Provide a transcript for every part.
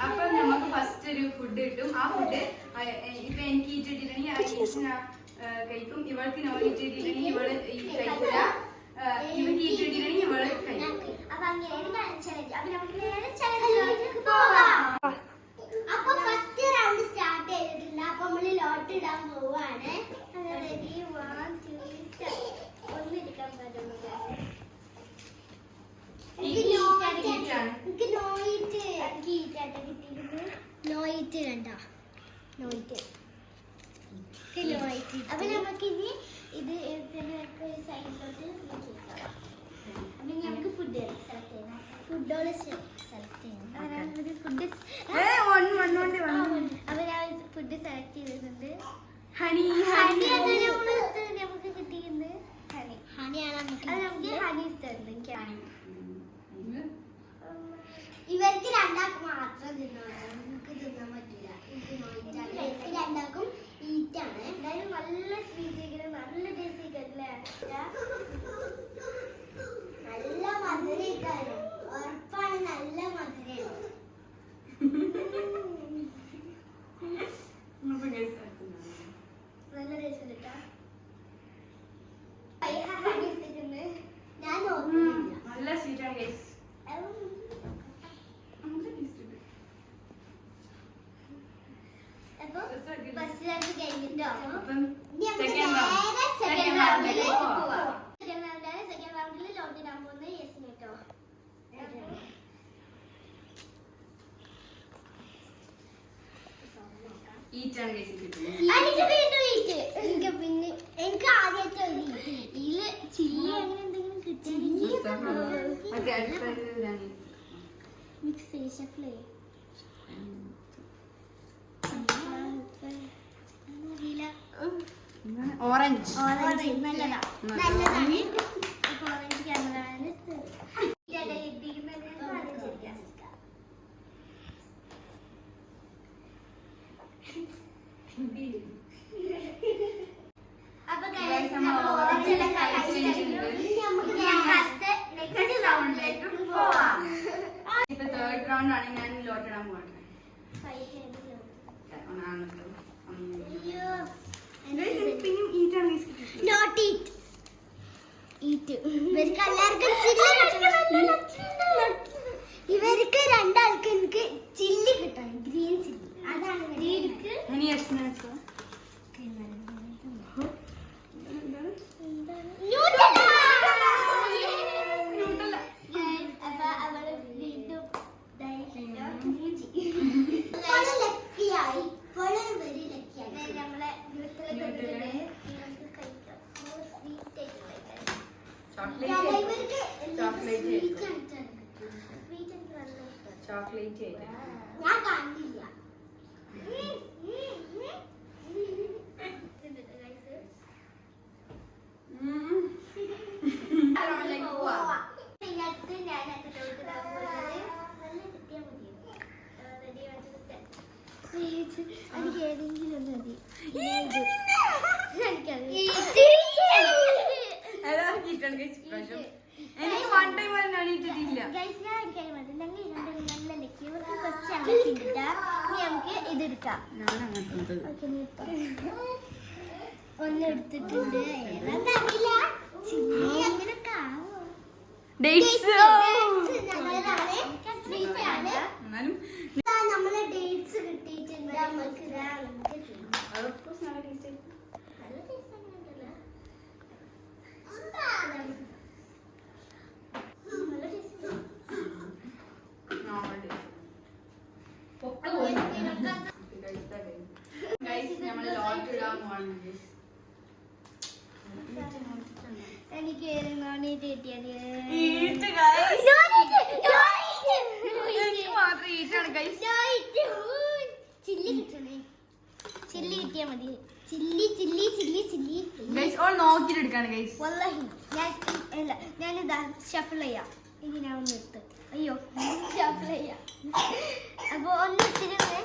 അപ്പൊ നമുക്ക് ഫസ്റ്റ് ഒരു ഫുഡ് കിട്ടും. ആ ഫുഡ് ഇപ്പൊ എനിക്ക് ഈറ്റിട്ടുണ്ടെങ്കിൽ കഴിക്കും. ഇവൾക്ക് നോൺ ഈറ്റിട്ടുണ്ടെങ്കിൽ ഇവള് കഴിക്കില്ല. ഇവൾക്ക് ഈറ്റിട്ടുണ്ടെങ്കിൽ ഇവള് കഴിക്കും. അപ്പൊ ഫസ്റ്റ് റൗണ്ട് സ്റ്റാർട്ട് ചെയ്തിട്ടില്ല. അപ്പൊ നമ്മള് ലോട്ട് ഇടാൻ പോവാണ്. ഒന്നിരിക്കാൻ പറ്റുന്നില്ല. അപ്പൊ നമുക്കിനി ഇത് സൈഡിലോട്ട് അപ്പൊ നമുക്ക് ഫുഡ് സെലക്ട് ചെയ്യണം. ഫുഡോള് സെലക്ട് ചെയ്യണം. ഫുഡ് സെലക്ട് ചെയ്തിട്ടുണ്ട്. നമുക്ക് കിട്ടിയത് ഹണിയാണ്. നമുക്ക് ഹണി ഇഷ്ടമുണ്ട്. ഇവർക്ക് രണ്ടാൾക്കും മാത്രം തിന്നാണ്. നമുക്ക് തിന്നാൻ പറ്റില്ല. ഇവർക്ക് രണ്ടാൾക്കും ഈറ്റാണ്. എന്തായാലും നല്ല സ്വീറ്റ്, നല്ല ടേസ്റ്റ് അല്ലേ? നല്ല മധുരക്കാരും ഉറപ്പാണ്. നല്ല മധുരമാണ്. നല്ല ടേസ്റ്റ് കേട്ടോ. ഞാൻ നോക്കുന്നില്ല. നല്ല സ്വീറ്റ് ആണ് ഗൈസ്. ഈറ്റാണ് ഗൈസ് കിട്ടുന്നത്. എനിക്ക് ആദ്യത്തെ ഇതില് ചില്ലി അങ്ങനെ എന്തെങ്കിലും കിട്ടിയാൽ മിക്സ് ചെയ്യ. ഓറഞ്ച് നല്ലതാണ്. ഓറഞ്ച് ക്യാമറ അപ്പൊ ഇപ്പൊ തേർഡ് റൗണ്ട് ആണ്. ഞാൻ ലോട്ടിടാൻ പോകട്ടെ. ഇവർക്ക് രണ്ടാൾക്ക് എനിക്ക് ചില്ലി കിട്ടാൻ ഗ്രീൻ ചില്ലി. അതാണ് ചോക്ലേറ്റ് ഞാൻ കണ്ടില്ല. എനിക്ക് ഏതെങ്കിലും മതി. എനിക്ക് വൺ ടൈം ഇട്ടിട്ടില്ല. നമുക്ക് ഇതെടുക്കാം. ഒന്നെടുത്തിട്ടുണ്ട്. നമ്മളെ ഡേറ്റ്സ് കിട്ടിയിട്ടുണ്ട്. നമുക്ക് എനിക്ക് നോണീറ്റ് കിട്ടിയത് ചില്ലി കിട്ടണേ. ചില്ലി കിട്ടിയാ മതി. ചില്ലി ചില്ലി ചില്ലി ചില്ലി നോക്കിട്ടെടുക്കാണ്. ഞാനിതാ ഷഫിൾ ചെയ്യാം. ഇനി ഞാൻ ഒന്ന് എടുത്ത്. അയ്യോ ഷഫിൾ ചെയ്യാം. അപ്പൊ ഒന്നെടുത്തിരുന്നേ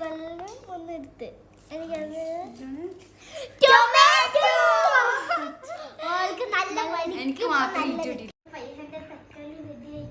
വെള്ളം ഒന്നെടുത്ത് എനിക്കത് ടൊമാറ്റോ. നല്ല എനിക്ക് മാത്രം 500 തക്കാളി റെഡി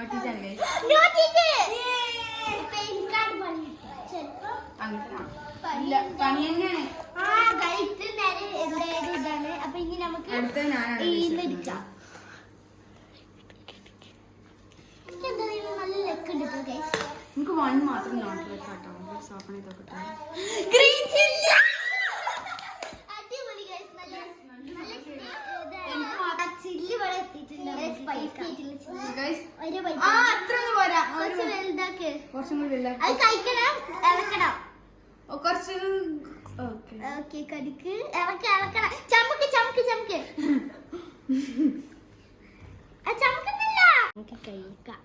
നോട്ടീസാണ് ഗൈസ്. ഇല്ല പണി തന്നെയാണ്. അപ്പൊ ഇനി നമുക്ക് അടുത്ത ഞാനാണ് എടുക്കാം. എന്താ നല്ല ലെക്ക് ഉണ്ട് ഗൈസ്. നമുക്ക് വൺ മാത്രം നോട്ട് വെക്കാട്ടോ. ഓപ്പൺ ചെയ്ത് നോക്കട്ടെ. അടിപൊളി ഗൈസ്. നല്ല ചില്ലി ഇവിടെ എത്തിയിട്ടുണ്ട്. സ്പൈസി ആയിട്ടുള്ള ചില്ലി. ഗൈസ് ഒരു ബൈറ്റ്. ആ അത്രയൊന്നും പോരാ. കുറച്ച് വലുതാക്ക്. കുറച്ചും കൂടി വലുതാക്കി. അത് കഴിക്കണം, ഇറക്കണം. കുറച്ച് ഓക്കെ ഓക്കെ കടിക്ക് ഇറക്കണം. ചമക്ക് ചമക്ക് ചമക്ക്. ചമക്കുന്നില്ല. നമുക്ക് കഴിക്കാം.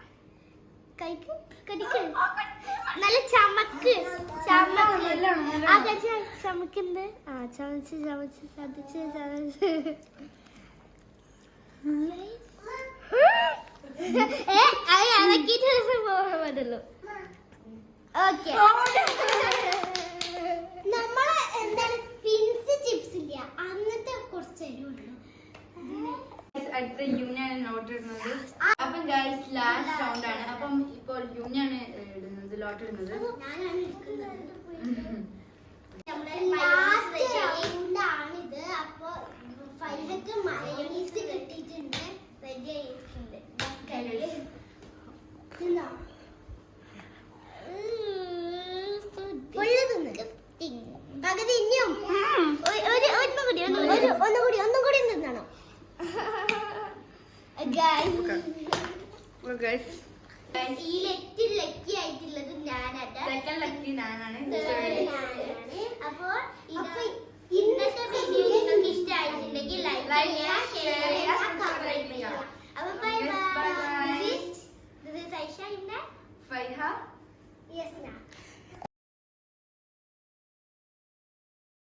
കഴിക്ക് കടിക്ക്. നല്ല ചമക്ക് ചമക്ക്. അതെ ചമക്കുന്നത്. ആ ചമച്ച് ചമച്ച് ചതച്ച് ചതച്ച്. ഇറക്കിട്ട് പോകാൻ പറ്റുള്ളൂ. ഓക്കെ നമ്മളെ എന്താണ് പിൻസ് ചിപ്സ് ഇല്ല അങ്ങനത്തെ കുറച്ച് എരിവുള്ളൂ. അടുത്ത യൂണിയാണ് നോട്ട് ഇടുന്നത്. അപ്പം ഗൈസ് ലാസ്റ്റ് റൗണ്ട് ആണ്. അപ്പം ഇപ്പോൾ യൂണിയാണ് ഇടുന്നത്, ലോട്ട് ഇടുന്നത്. ഞാനാണ് എടുക്കുന്നത്. ലാസ്റ്റ് റൗണ്ടാണിത്. അപ്പൊ ഫൈനക്ക് മയോണീസ് കിട്ടിയിട്ടുണ്ട്, റെഡി ആയിട്ടുണ്ട്. പകുതി ഇനിയും ഒന്നുകൂടി നിന്നാണോ ഈ ലക്കി ആയിട്ടുള്ളത് ഞാനാണ്. സെക്കൻഡ് ലക്കി ഞാനാണ്. അപ്പൊ